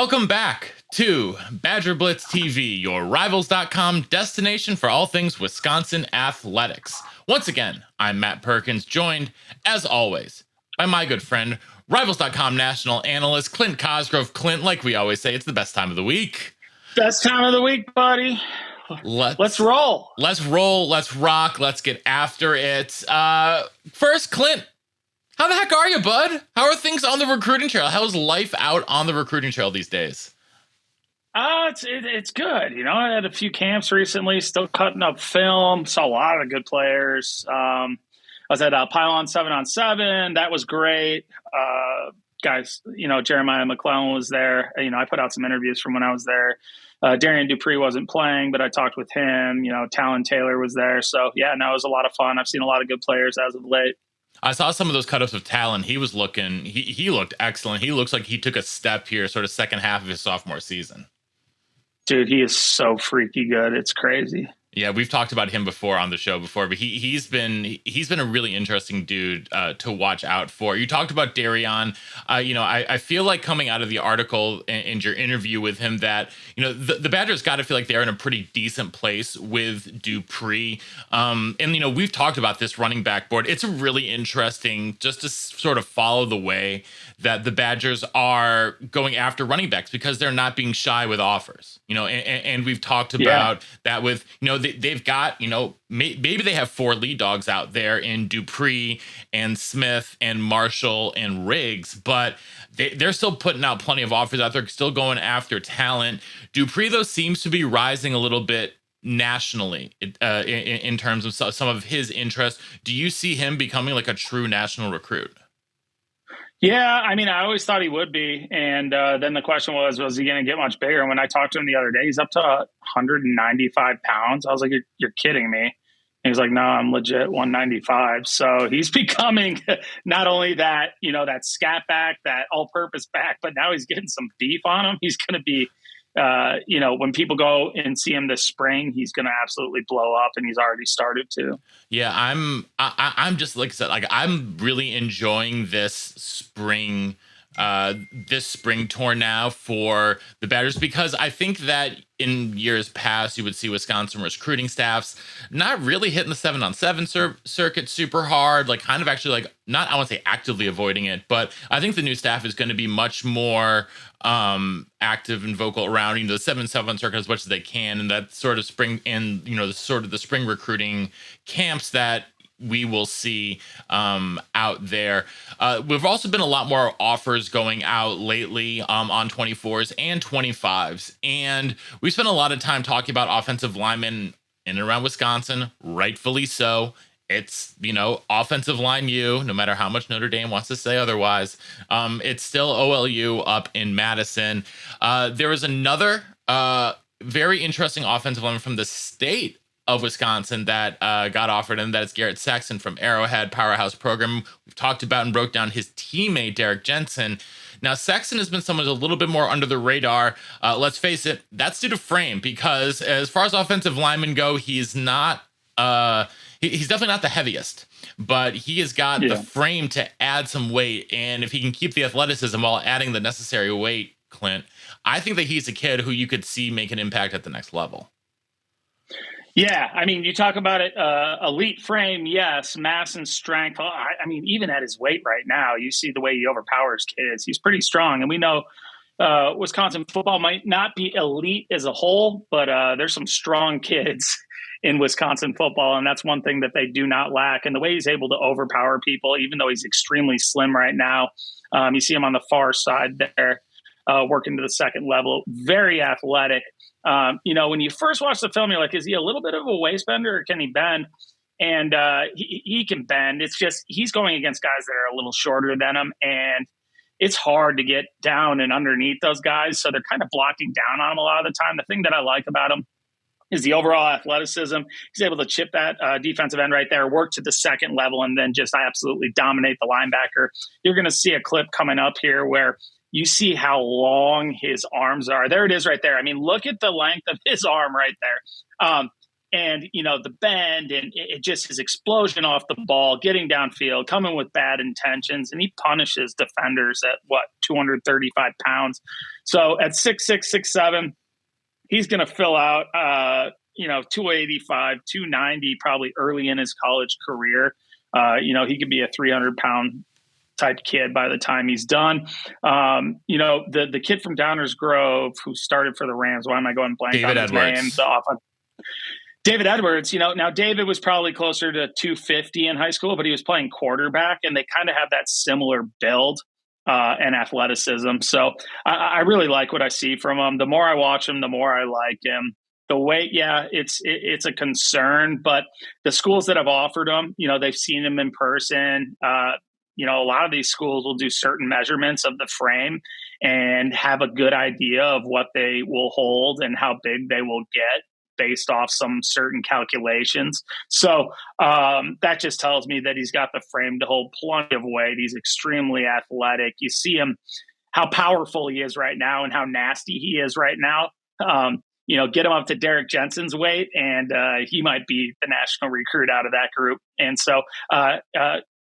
Welcome back to BadgerBlitz TV, your Rivals.com destination for all things Wisconsin athletics. Once again, I'm Matt Perkins, joined, as always, by my good friend, Rivals.com national analyst Clint Cosgrove. Clint, like we always say, it's the best time of the week. Best time of the week, buddy. Let's roll. Let's roll. Let's rock. Let's get after it. First, Clint, how the heck are you, bud? How are things on the recruiting trail? How's life out on the recruiting trail these days? It's good. You know, I had a few camps recently, still cutting up film. Saw a lot of good players. I was at Pylon 7-on-7. That was great. Guys, you know, Jeremiah McClellan was there. You know, I put out some interviews from when I was there. Darian Dupree wasn't playing, but I talked with him. You know, Talon Taylor was there. So, yeah, no, it was a lot of fun. I've seen a lot of good players as of late. I saw some of those cut-ups of Talon. He was looking, he looked excellent. He looks like he took a step here, sort of second half of his sophomore season. Dude, he is so freaky good. It's crazy. Yeah, we've talked about him before on the show before, but he's been a really interesting dude to watch out for. You talked about Darian. You know, I feel like coming out of the article and your interview with him that, you know, the Badgers got to feel like they're in a pretty decent place with Dupree. And, you know, we've talked about this running back board. It's really interesting just to sort of follow the way that the Badgers are going after running backs because they're not being shy with offers, you know, and we've talked about that with, you know, they've got, you know, maybe they have four lead dogs out there in Dupree and Smith and Marshall and Riggs, but they're still putting out plenty of offers out there, still going after talent. Dupree, though, seems to be rising a little bit nationally in terms of some of his interests. Do you see him becoming like a true national recruit? Yeah, I mean, I always thought he would be. And then the question was he going to get much bigger? And when I talked to him the other day, he's up to 195 pounds. I was like, you're kidding me. And he was like, no, I'm legit 195. So he's becoming not only that, you know, that scat back, that all-purpose back, but now he's getting some beef on him. He's going to be, you know, when people go and see him this spring, he's going to absolutely blow up, and he's already started to. Yeah, I'm just, like I said, like I'm really enjoying this spring tour now for the Badgers because I think that in years past you would see Wisconsin recruiting staffs not really hitting the 7-on-7 circuit super hard, like kind of actually like not, I won't say actively avoiding it, but I think the new staff is going to be much more active and vocal around, you know, the 7-on-7 circuit as much as they can, and that sort of spring and, you know, the sort of the spring recruiting camps that we will see out there. We've also been a lot more offers going out lately on 24s and 25s. And we spent a lot of time talking about offensive linemen in and around Wisconsin, rightfully so. It's, you know, offensive line U, no matter how much Notre Dame wants to say otherwise. It's still OLU up in Madison. There was another very interesting offensive lineman from the state of Wisconsin that got offered, and that is Garrett Sexton from Arrowhead Powerhouse Program. We've talked about and broke down his teammate, Derek Jensen. Now, Sexton has been someone who's a little bit more under the radar. Let's face it, that's due to frame, because as far as offensive linemen go, he's not, he's definitely not the heaviest, but he has got the frame to add some weight. And if he can keep the athleticism while adding the necessary weight, Clint, I think that he's a kid who you could see make an impact at the next level. Yeah, I mean, you talk about it, elite frame, yes, mass and strength. I mean, even at his weight right now, you see the way he overpowers kids. He's pretty strong. And we know Wisconsin football might not be elite as a whole, but there's some strong kids in Wisconsin football, and that's one thing that they do not lack. And the way he's able to overpower people, even though he's extremely slim right now, you see him on the far side there, working to the second level, very athletic. You know, when you first watch the film, you're like, is he a little bit of a waist bender or can he bend? And he can bend. It's just he's going against guys that are a little shorter than him, and it's hard to get down and underneath those guys. So they're kind of blocking down on him a lot of the time. The thing that I like about him is the overall athleticism. He's able to chip that defensive end right there, work to the second level, and then just absolutely dominate the linebacker. You're going to see a clip coming up here where you see how long his arms are. There it is right there. I mean, look at the length of his arm right there. And, the bend and it just his explosion off the ball, getting downfield, coming with bad intentions. And he punishes defenders at 235 pounds. So at 6'6", 6'7", he's going to fill out, 285, 290, probably early in his college career. He could be a 300-pound type kid by the time he's done. The kid from Downers Grove who started for the Rams. Why am I going blank David on his Edwards. name? David Edwards, now David was probably closer to 250 in high school, but he was playing quarterback, and they kind of have that similar build and athleticism. So I really like what I see from him. The more I watch him, the more I like him. The weight, it's a concern, but the schools that have offered him, they've seen him in person. A lot of these schools will do certain measurements of the frame and have a good idea of what they will hold and how big they will get based off some certain calculations. So that just tells me that he's got the frame to hold plenty of weight. He's extremely athletic. You see him, how powerful he is right now and how nasty he is right now. Get him up to Derek Jensen's weight, and he might be the national recruit out of that group. And so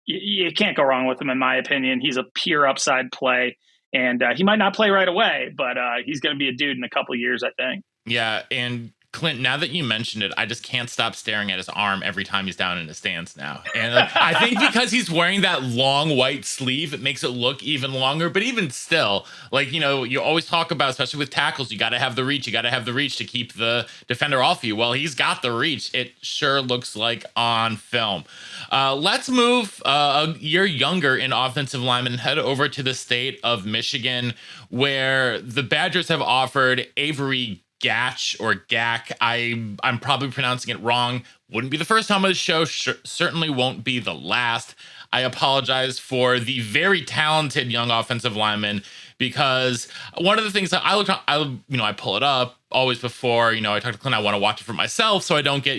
you can't go wrong with him, in my opinion. He's a pure upside play, and he might not play right away, but he's going to be a dude in a couple of years, I think. Yeah, and Clint, now that you mentioned it, I just can't stop staring at his arm every time he's down in his stance now. And I think because he's wearing that long white sleeve, it makes it look even longer. But even still, you always talk about, especially with tackles, you got to have the reach. You got to have the reach to keep the defender off you. Well, he's got the reach. It sure looks like on film. Let's move a year younger in offensive lineman, head over to the state of Michigan, where the Badgers have offered Avery Gach or Gach. I'm probably pronouncing it wrong. Wouldn't be the first time on the show. Certainly won't be the last. I apologize for the very talented young offensive lineman, because one of the things that I pull it up always before, I talk to Clint, I want to watch it for myself so I don't get,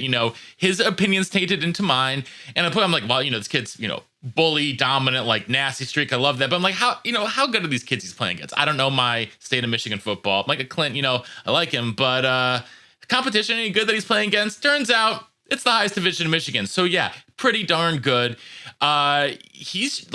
his opinions tainted into mine. And I'm like, well, this kid's, bully, dominant, like nasty streak. I love that. But I'm like, how good are these kids he's playing against? I don't know my state of Michigan football. I'm like a Clint, I like him, but competition any good that he's playing against? Turns out it's the highest division in Michigan. So yeah, pretty darn good. He's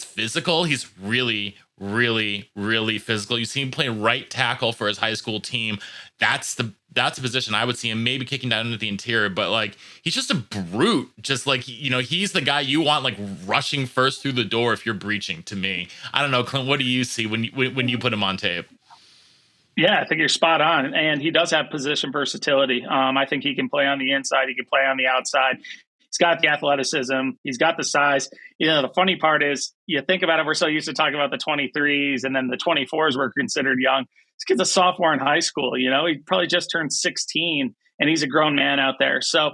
physical. He's really, really, really physical. You see him play right tackle for his high school team. That's the position I would see him maybe kicking down into the interior, but he's just a brute. Just he's the guy you want rushing first through the door if you're breaching, to me. I don't know, Clint, what do you see when you put him on tape? Yeah, I think you're spot on. And he does have position versatility. I think he can play on the inside. He can play on the outside. He's got the athleticism. He's got the size. The funny part is, you think about it, we're so used to talking about the 23s, and then the 24s were considered young. This kid's a sophomore in high school. He probably just turned 16, and he's a grown man out there. So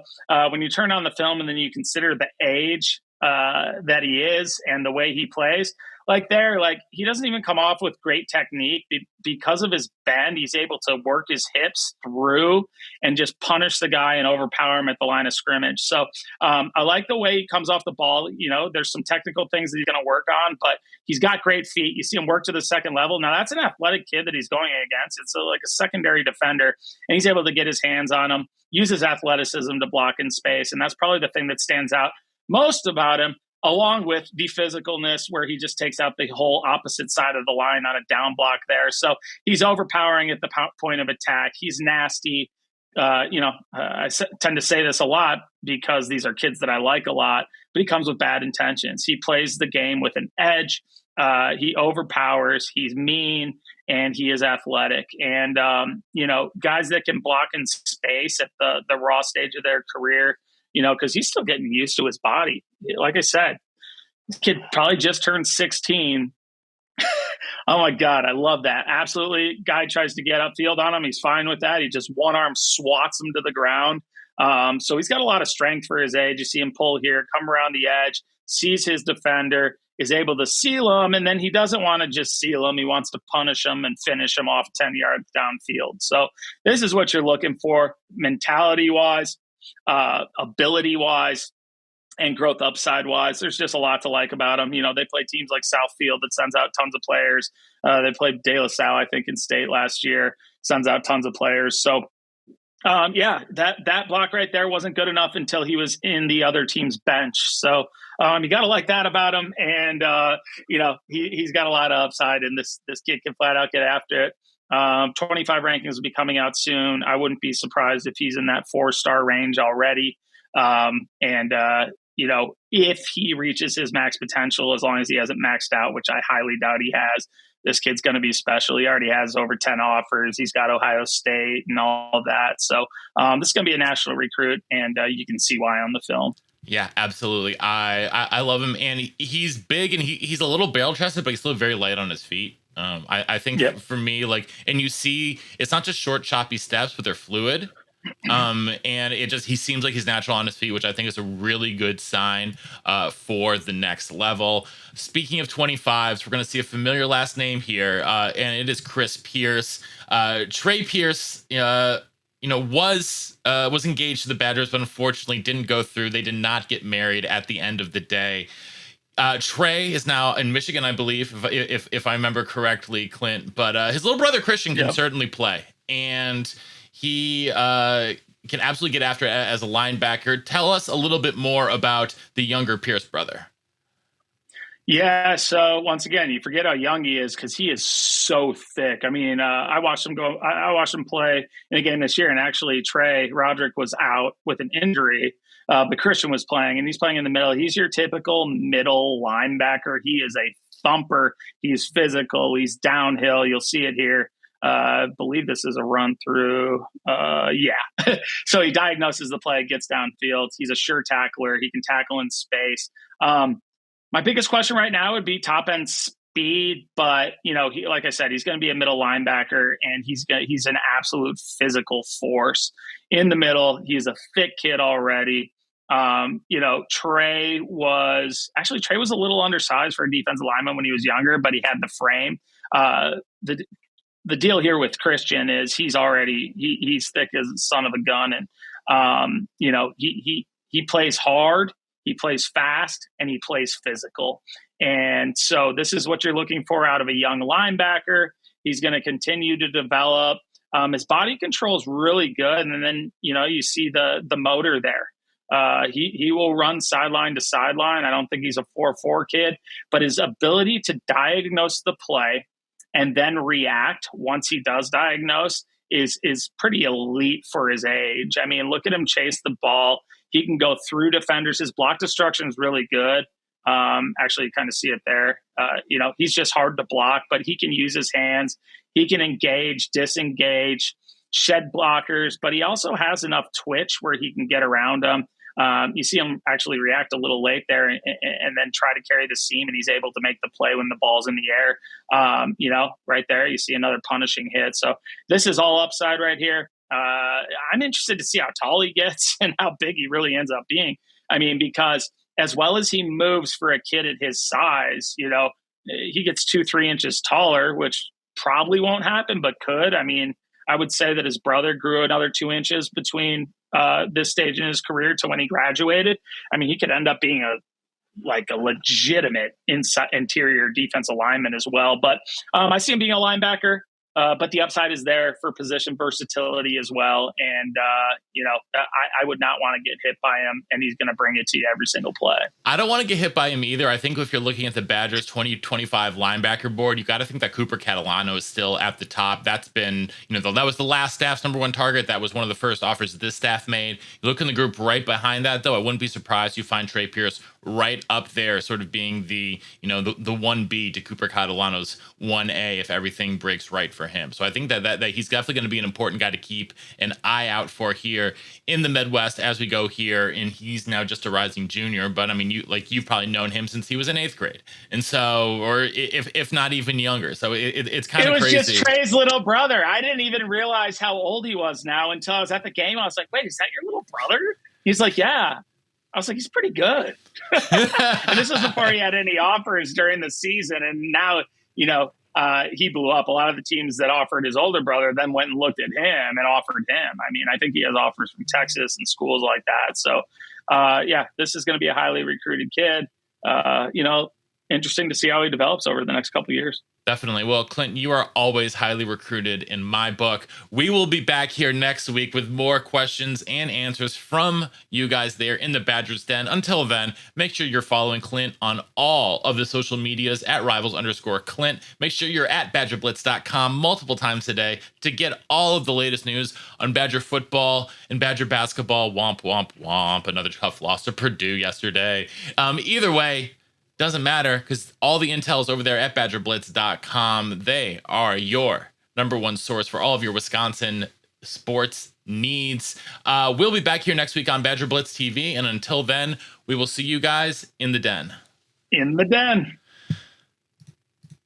when you turn on the film and then you consider the age that he is and the way he plays, he doesn't even come off with great technique. Because of his bend, he's able to work his hips through and just punish the guy and overpower him at the line of scrimmage. So I like the way he comes off the ball. There's some technical things that he's going to work on, but he's got great feet. You see him work to the second level. Now, that's an athletic kid that he's going against. It's a secondary defender, and he's able to get his hands on him, use his athleticism to block in space, and that's probably the thing that stands out most about him, along with the physicalness, where he just takes out the whole opposite side of the line on a down block there. So he's overpowering at the point of attack. He's nasty. I tend to say this a lot because these are kids that I like a lot, but he comes with bad intentions. He plays the game with an edge. He overpowers. He's mean, and he is athletic. And, guys that can block in space at the raw stage of their career, because he's still getting used to his body. Like I said, this kid probably just turned 16. Oh my God, I love that. Absolutely. Guy tries to get upfield on him. He's fine with that. He just one arm swats him to the ground. So he's got a lot of strength for his age. You see him pull here, come around the edge, sees his defender, is able to seal him, and then he doesn't want to just seal him. He wants to punish him and finish him off 10 yards downfield. So this is what you're looking for mentality-wise, ability-wise, and growth upside-wise. There's just a lot to like about them. They play teams like Southfield that sends out tons of players. They played De La Salle, I think, in state last year, sends out tons of players. So Yeah, that block right there wasn't good enough until he was in the other team's bench. So you got to like that about him, and he's got a lot of upside, and this kid can flat out get after it. 25 rankings will be coming out soon. I wouldn't be surprised if he's in that 4-star range already. And if he reaches his max potential, as long as he hasn't maxed out, which I highly doubt he has, this kid's going to be special. He already has over 10 offers. He's got Ohio State and all that. So this is going to be a national recruit, and you can see why on the film. Yeah, absolutely. I love him, and he's big, and he's a little barrel chested, but he's still very light on his feet. I think for me, and you see, it's not just short, choppy steps, but they're fluid. And he seems like he's natural on his feet, which I think is a really good sign for the next level. Speaking of 25s, we're going to see a familiar last name here, and it is Chris Pierce. Trey Pierce, was engaged to the Badgers, but unfortunately didn't go through. They did not get married at the end of the day. Trey is now in Michigan, I believe, if I remember correctly, Clint. But his little brother Christian can certainly play, and he can absolutely get after it as a linebacker. Tell us a little bit more about the younger Pierce brother. Yeah, so once again, you forget how young he is because he is so thick. I mean, I watched him play in a game this year, and actually Trey Roderick was out with an injury, but Christian was playing, and he's playing in the middle. He's your typical middle linebacker. He is a thumper. He's physical. He's downhill. You'll see it here. I believe this is a run through. So he diagnoses the play, gets downfield. He's a sure tackler. He can tackle in space. My biggest question right now would be top end speed, but like I said, he's going to be a middle linebacker, and he's an absolute physical force in the middle. He's a thick kid already. Trey was a little undersized for a defensive lineman when he was younger, but he had the frame. The deal here with Christian is he's thick as the son of a gun, and he plays hard. He plays fast, and he plays physical. And so this is what you're looking for out of a young linebacker. He's going to continue to develop. His body control is really good. And then, you see the motor there. He will run sideline to sideline. I don't think he's a 4.4 kid, but his ability to diagnose the play and then react once he does diagnose is pretty elite for his age. I mean, look at him chase the ball. He can go through defenders. His block destruction is really good. Actually, you kind of see it there. He's just hard to block, but he can use his hands. He can engage, disengage, shed blockers, but he also has enough twitch where he can get around them. You see him actually react a little late there and then try to carry the seam, and he's able to make the play when the ball's in the air. Right there, you see another punishing hit. So this is all upside right here. I'm interested to see how tall he gets and how big he really ends up being. I mean, because as well as he moves for a kid at his size, he gets 2-3 inches taller, which probably won't happen, but could. I mean, I would say that his brother grew another 2 inches between this stage in his career to when he graduated. I mean, he could end up being a legitimate interior defensive lineman as well. But I see him being a linebacker. But the upside is there for position versatility as well. And, I would not want to get hit by him, and he's going to bring it to you every single play. I don't want to get hit by him either. I think if you're looking at the Badgers 2025 linebacker board, you got to think that Cooper Catalano is still at the top. That's been, that was the last staff's number one target. That was one of the first offers that this staff made. You look in the group right behind that, though, I wouldn't be surprised you find Trey Pierce right up there, sort of being the 1B to Cooper Catalano's 1A if everything breaks right for him. So I think that he's definitely going to be an important guy to keep an eye out for here in the Midwest as we go here. And he's now just a rising junior, but I mean, you've probably known him since he was in 8th grade, and so, or if not even younger. So it's kind of crazy. It was just Trey's little brother. I didn't even realize how old he was now until I was at the game. I was like, wait, is that your little brother? He's like, yeah. I was like, he's pretty good. And this was before he had any offers during the season. And now, he blew up. A lot of the teams that offered his older brother then went and looked at him and offered him. I mean, I think he has offers from Texas and schools like that. So, this is going to be a highly recruited kid. Interesting to see how he develops over the next couple of years. Definitely. Well, Clint, you are always highly recruited in my book. We will be back here next week with more questions and answers from you guys there in the Badgers Den. Until then, make sure you're following Clint on all of the social medias at rivals_Clint. Make sure you're at BadgerBlitz.com multiple times a day to get all of the latest news on Badger football and Badger basketball. Womp, womp, womp. Another tough loss to Purdue yesterday. Either way, doesn't matter because all the intel is over there at BadgerBlitz.com. They are your number one source for all of your Wisconsin sports needs. We'll be back here next week on Badger Blitz TV. And until then, we will see you guys in the den. In the den.